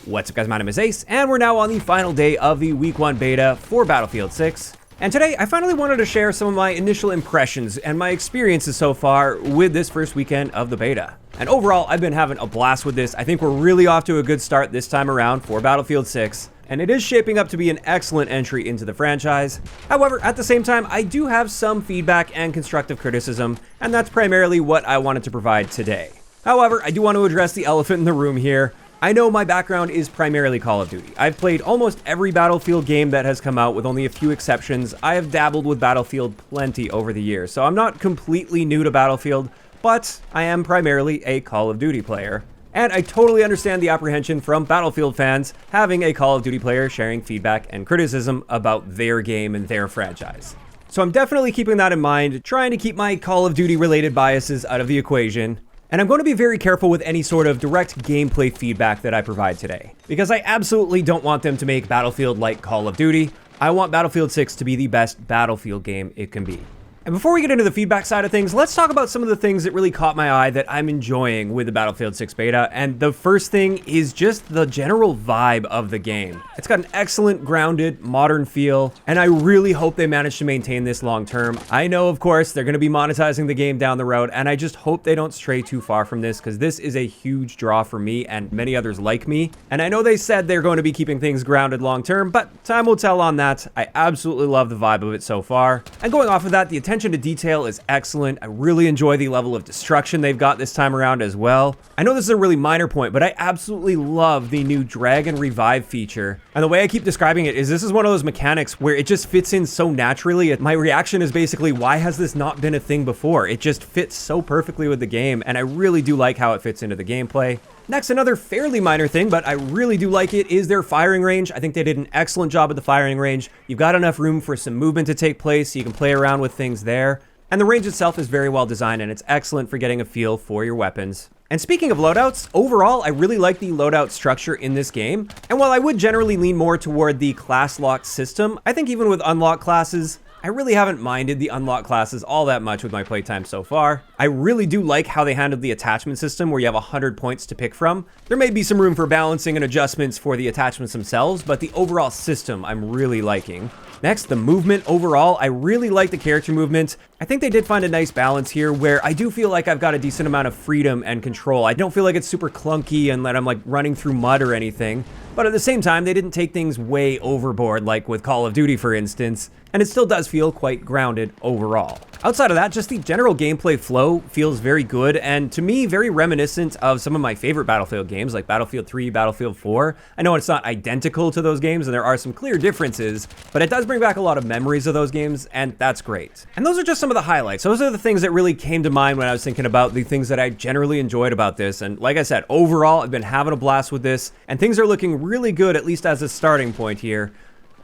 What's up guys, my name is Ace, and we're now on the final day of the Week 1 beta for Battlefield 6. And today, I finally wanted to share some of my initial impressions and my experiences so far with this first weekend of the beta. And overall, I've been having a blast with this. I think we're really off to a good start this time around for Battlefield 6. And it is shaping up to be an excellent entry into the franchise. However, at the same time, I do have some feedback and constructive criticism, and that's primarily what I wanted to provide today. However, I do want to address the elephant in the room here. I know my background is primarily Call of Duty. I've played almost every Battlefield game that has come out with only a few exceptions. I have dabbled with Battlefield plenty over the years, so I'm not completely new to Battlefield, but I am primarily a Call of Duty player. And I totally understand the apprehension from Battlefield fans having a Call of Duty player sharing feedback and criticism about their game and their franchise. So I'm definitely keeping that in mind, trying to keep my Call of Duty related biases out of the equation. And I'm going to be very careful with any sort of direct gameplay feedback that I provide today, because I absolutely don't want them to make Battlefield like Call of Duty. I want Battlefield 6 to be the best Battlefield game it can be. And before we get into the feedback side of things, let's talk about some of the things that really caught my eye that I'm enjoying with the Battlefield 6 beta. And the first thing is just the general vibe of the game. It's got an excellent, grounded, modern feel, and I really hope they manage to maintain this long term. I know, of course, they're going to be monetizing the game down the road, and I just hope they don't stray too far from this, because this is a huge draw for me and many others like me. And I know they said they're going to be keeping things grounded long term, but time will tell on that. I absolutely love the vibe of it so far. And going off of that, the attention to detail is excellent. I really enjoy the level of destruction they've got this time around as well. I know this is a really minor point, but I absolutely love the new drag and revive feature. And the way I keep describing it is this is one of those mechanics where it just fits in so naturally. My reaction is basically, why has this not been a thing before? It just fits so perfectly with the game, and I really do like how it fits into the gameplay. Next, another fairly minor thing, but I really do like it, is their firing range. I think they did an excellent job at the firing range. You've got enough room for some movement to take place, so you can play around with things there. And the range itself is very well designed, and it's excellent for getting a feel for your weapons. And speaking of loadouts, overall, I really like the loadout structure in this game. And while I would generally lean more toward the class-locked system, I think even with unlocked classes, I really haven't minded the unlock classes all that much with my playtime so far. I really do like how they handled the attachment system where you have 100 points to pick from. There may be some room for balancing and adjustments for the attachments themselves, but the overall system I'm really liking. Next, the movement overall, I really like the character movement. I think they did find a nice balance here where I do feel like I've got a decent amount of freedom and control. I don't feel like it's super clunky and that I'm like running through mud or anything. But at the same time, they didn't take things way overboard like with Call of Duty, for instance, and it still does feel quite grounded overall. Outside of that, just the general gameplay flow feels very good, and to me, very reminiscent of some of my favorite Battlefield games like Battlefield 3, Battlefield 4. I know it's not identical to those games, and there are some clear differences, but it does bring back a lot of memories of those games, and that's great. And those are just some of the highlights. Those are the things that really came to mind when I was thinking about the things that I generally enjoyed about this, and like I said, overall, I've been having a blast with this, and things are looking really good, at least as a starting point here.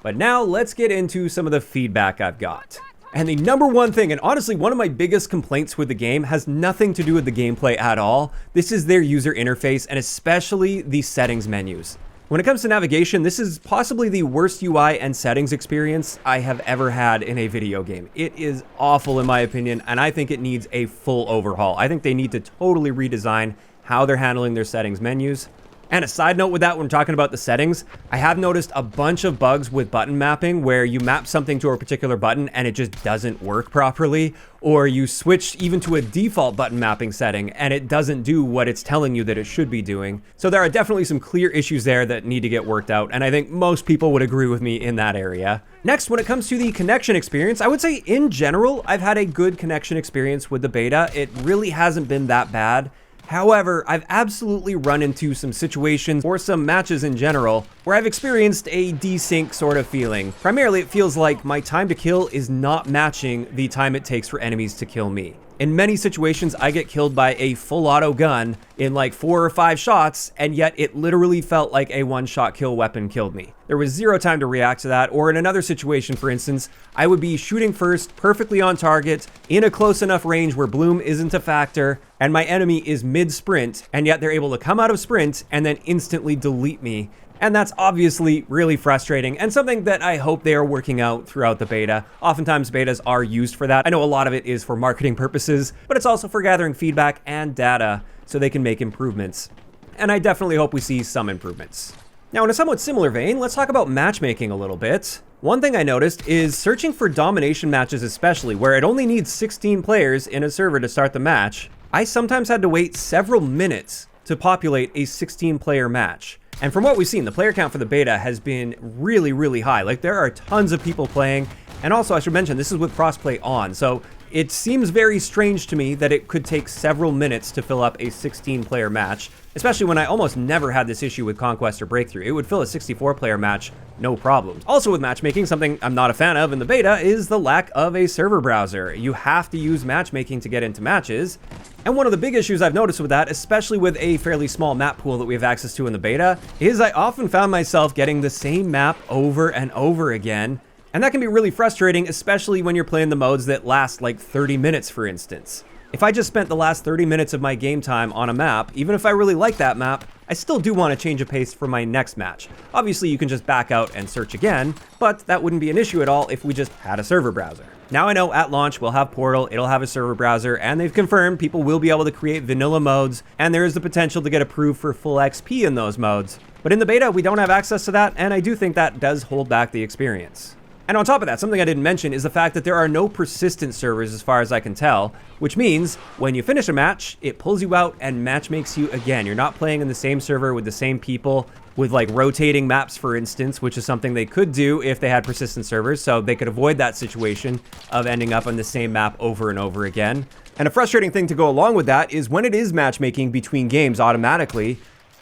But now let's get into some of the feedback I've got. And the number one thing, and honestly one of my biggest complaints with the game, has nothing to do with the gameplay at all. This is their user interface, and especially the settings menus. When it comes to navigation, this is possibly the worst UI and settings experience I have ever had in a video game. It is awful in my opinion, and I think it needs a full overhaul. I think they need to totally redesign how they're handling their settings menus. And a side note with that, when we're talking about the settings, I have noticed a bunch of bugs with button mapping where you map something to a particular button and it just doesn't work properly, or you switch even to a default button mapping setting and it doesn't do what it's telling you that it should be doing. So there are definitely some clear issues there that need to get worked out, and I think most people would agree with me in that area. Next, when it comes to the connection experience, I would say in general, I've had a good connection experience with the beta. It really hasn't been that bad. However, I've absolutely run into some situations or some matches in general where I've experienced a desync sort of feeling. Primarily, it feels like my time to kill is not matching the time it takes for enemies to kill me. In many situations, I get killed by a full auto gun in like 4 or 5 shots, and yet it literally felt like a one-shot kill weapon killed me. There was zero time to react to that. Or in another situation, for instance, I would be shooting first, perfectly on target, in a close enough range where bloom isn't a factor, and my enemy is mid-sprint, and yet they're able to come out of sprint and then instantly delete me. And that's obviously really frustrating and something that I hope they are working out throughout the beta. Oftentimes betas are used for that. I know a lot of it is for marketing purposes, but it's also for gathering feedback and data so they can make improvements. And I definitely hope we see some improvements. Now, in a somewhat similar vein, let's talk about matchmaking a little bit. One thing I noticed is searching for domination matches especially, where it only needs 16 players in a server to start the match. I sometimes had to wait several minutes to populate a 16-player match. And from what we've seen, the player count for the beta has been really, really high. Like, there are tons of people playing. And also, I should mention, this is with crossplay on, so it seems very strange to me that it could take several minutes to fill up a 16-player match, especially when I almost never had this issue with Conquest or Breakthrough. It would fill a 64-player match, no problems. Also with matchmaking, something I'm not a fan of in the beta is the lack of a server browser. You have to use matchmaking to get into matches. And one of the big issues I've noticed with that, especially with a fairly small map pool that we have access to in the beta, is I often found myself getting the same map over and over again. And that can be really frustrating, especially when you're playing the modes that last like 30 minutes, for instance. If I just spent the last 30 minutes of my game time on a map, even if I really like that map, I still do want to change of pace for my next match. Obviously, you can just back out and search again, but that wouldn't be an issue at all if we just had a server browser. Now I know at launch we'll have Portal, it'll have a server browser, and they've confirmed people will be able to create vanilla modes, and there is the potential to get approved for full XP in those modes. But in the beta, we don't have access to that, and I do think that does hold back the experience. And on top of that, something I didn't mention is the fact that there are no persistent servers as far as I can tell, which means when you finish a match, it pulls you out and matchmakes you again. You're not playing in the same server with the same people, with like rotating maps, for instance, which is something they could do if they had persistent servers, so they could avoid that situation of ending up on the same map over and over again. And a frustrating thing to go along with that is when it is matchmaking between games automatically,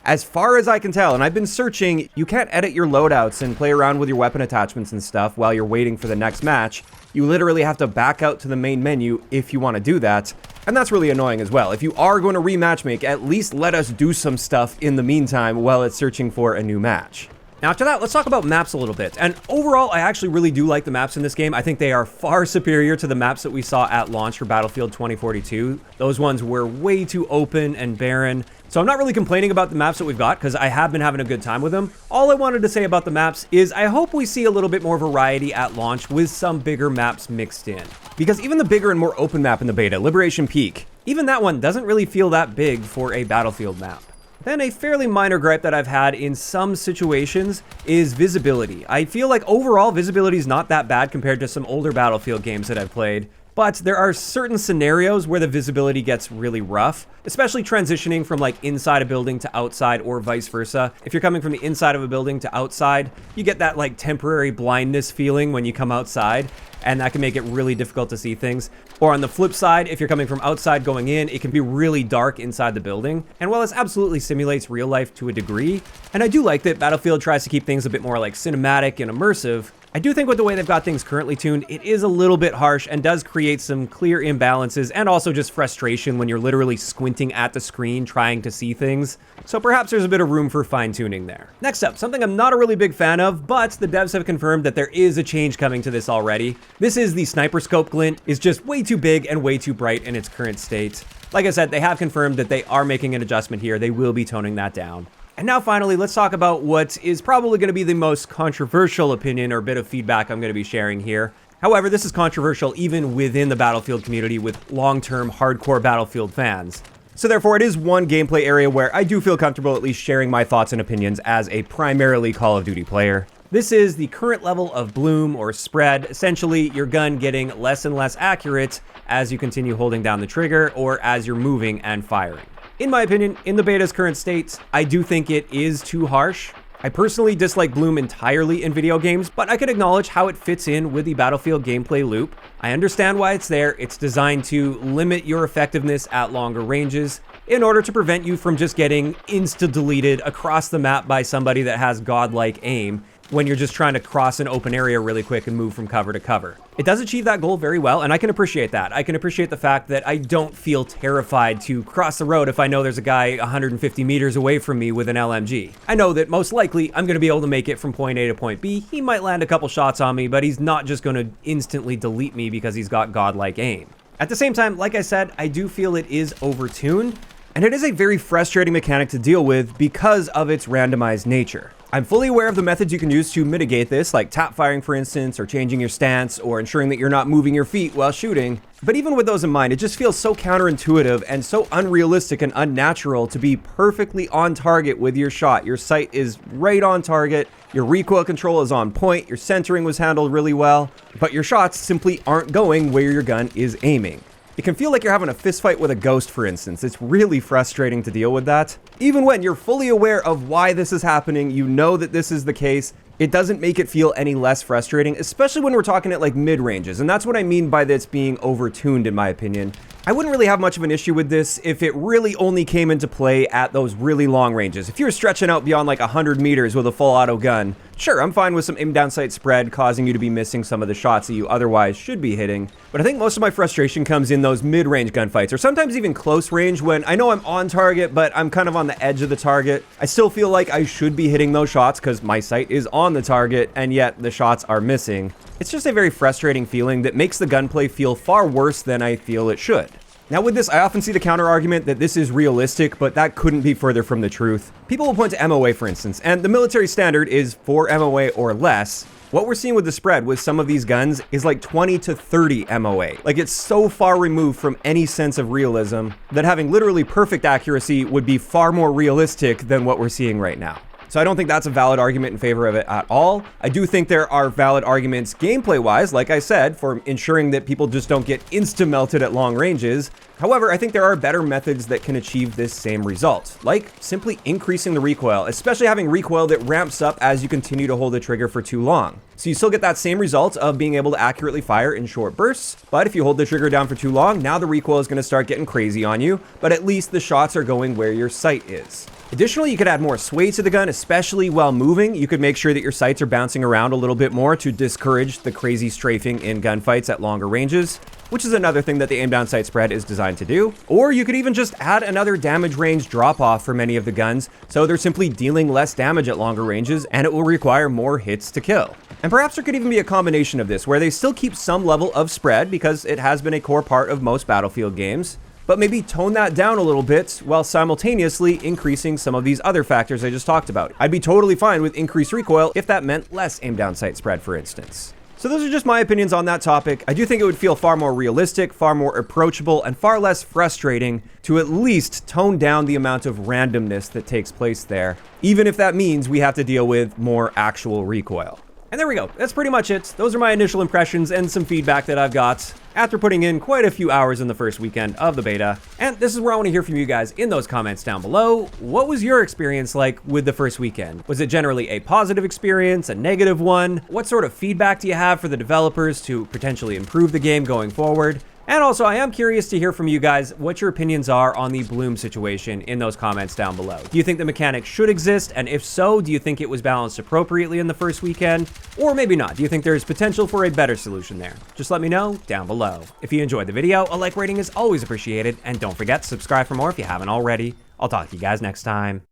as far as I can tell, and I've been searching, you can't edit your loadouts and play around with your weapon attachments and stuff while you're waiting for the next match. You literally have to back out to the main menu if you want to do that. And that's really annoying as well. If you are going to rematchmake, at least let us do some stuff in the meantime while it's searching for a new match. Now after that, let's talk about maps a little bit. And overall, I actually really do like the maps in this game. I think they are far superior to the maps that we saw at launch for Battlefield 2042. Those ones were way too open and barren. So I'm not really complaining about the maps that we've got because I have been having a good time with them. All I wanted to say about the maps is I hope we see a little bit more variety at launch with some bigger maps mixed in. Because even the bigger and more open map in the beta, Liberation Peak, even that one doesn't really feel that big for a Battlefield map. Then a fairly minor gripe that I've had in some situations is visibility. I feel like overall visibility is not that bad compared to some older Battlefield games that I've played, but there are certain scenarios where the visibility gets really rough, especially transitioning from like inside a building to outside or vice versa. If you're coming from the inside of a building to outside, you get that like temporary blindness feeling when you come outside, and that can make it really difficult to see things. Or on the flip side, if you're coming from outside going in, it can be really dark inside the building. And while this absolutely simulates real life to a degree, and I do like that Battlefield tries to keep things a bit more like cinematic and immersive, I do think with the way they've got things currently tuned, it is a little bit harsh and does create some clear imbalances and also just frustration when you're literally squinting at the screen trying to see things. So perhaps there's a bit of room for fine-tuning there. Next up, something I'm not a really big fan of, but the devs have confirmed that there is a change coming to this already. This is the sniper scope glint. Is just way too big and way too bright in its current state. Like I said, they have confirmed that they are making an adjustment here. They will be toning that down. And now finally, let's talk about what is probably going to be the most controversial opinion or bit of feedback I'm going to be sharing here. However, this is controversial even within the Battlefield community with long-term hardcore Battlefield fans. So therefore, it is one gameplay area where I do feel comfortable at least sharing my thoughts and opinions as a primarily Call of Duty player. This is the current level of bloom or spread, essentially your gun getting less and less accurate as you continue holding down the trigger or as you're moving and firing. In my opinion, in the beta's current state, I do think it is too harsh. I personally dislike bloom entirely in video games, but I can acknowledge how it fits in with the Battlefield gameplay loop. I understand why it's there. It's designed to limit your effectiveness at longer ranges in order to prevent you from just getting insta-deleted across the map by somebody that has godlike aim when you're just trying to cross an open area really quick and move from cover to cover. It does achieve that goal very well, and I can appreciate that. I can appreciate the fact that I don't feel terrified to cross the road if I know there's a guy 150 meters away from me with an LMG. I know that most likely I'm going to be able to make it from point A to point B. He might land a couple shots on me, but he's not just going to instantly delete me because he's got godlike aim. At the same time, like I said, I do feel it is overtuned, and it is a very frustrating mechanic to deal with because of its randomized nature. I'm fully aware of the methods you can use to mitigate this, like tap firing for instance, or changing your stance, or ensuring that you're not moving your feet while shooting. But even with those in mind, it just feels so counterintuitive and so unrealistic and unnatural to be perfectly on target with your shot. Your sight is right on target, your recoil control is on point, your centering was handled really well, but your shots simply aren't going where your gun is aiming. It can feel like you're having a fist fight with a ghost, for instance. It's really frustrating to deal with that. Even when you're fully aware of why this is happening, you know that this is the case, it doesn't make it feel any less frustrating, especially when we're talking at like mid-ranges. And that's what I mean by this being overtuned, in my opinion. I wouldn't really have much of an issue with this if it really only came into play at those really long ranges. If you're stretching out beyond like 100 meters with a full auto gun, sure, I'm fine with some aim down sight spread causing you to be missing some of the shots that you otherwise should be hitting. But I think most of my frustration comes in those mid-range gunfights, or sometimes even close range when I know I'm on target, but I'm kind of on the edge of the target. I still feel like I should be hitting those shots because my sight is on the target, and yet the shots are missing. It's just a very frustrating feeling that makes the gunplay feel far worse than I feel it should. Now with this, I often see the counter-argument that this is realistic, but that couldn't be further from the truth. People will point to MOA, for instance, and the military standard is 4 MOA or less. What we're seeing with the spread with some of these guns is like 20 to 30 MOA. Like, it's so far removed from any sense of realism that having literally perfect accuracy would be far more realistic than what we're seeing right now. So I don't think that's a valid argument in favor of it at all. I do think there are valid arguments gameplay-wise, like I said, for ensuring that people just don't get insta-melted at long ranges. However, I think there are better methods that can achieve this same result, like simply increasing the recoil, especially having recoil that ramps up as you continue to hold the trigger for too long. So you still get that same result of being able to accurately fire in short bursts, but if you hold the trigger down for too long, now the recoil is going to start getting crazy on you, but at least the shots are going where your sight is. Additionally, you could add more sway to the gun, especially while moving. You could make sure that your sights are bouncing around a little bit more to discourage the crazy strafing in gunfights at longer ranges, which is another thing that the aim down sight spread is designed to do. Or you could even just add another damage range drop off for many of the guns, so they're simply dealing less damage at longer ranges and it will require more hits to kill. And perhaps there could even be a combination of this, where they still keep some level of spread because it has been a core part of most Battlefield games, but maybe tone that down a little bit while simultaneously increasing some of these other factors I just talked about. I'd be totally fine with increased recoil if that meant less aim down sight spread, for instance. So those are just my opinions on that topic. I do think it would feel far more realistic, far more approachable, and far less frustrating to at least tone down the amount of randomness that takes place there, even if that means we have to deal with more actual recoil. And there we go. That's pretty much it. Those are my initial impressions and some feedback that I've got after putting in quite a few hours in the first weekend of the beta. And this is where I want to hear from you guys in those comments down below. What was your experience like with the first weekend? Was it generally a positive experience, a negative one? What sort of feedback do you have for the developers to potentially improve the game going forward? And also, I am curious to hear from you guys what your opinions are on the bloom situation in those comments down below. Do you think the mechanic should exist? And if so, do you think it was balanced appropriately in the first weekend? Or maybe not? Do you think there's potential for a better solution there? Just let me know down below. If you enjoyed the video, a like rating is always appreciated. And don't forget to subscribe for more if you haven't already. I'll talk to you guys next time.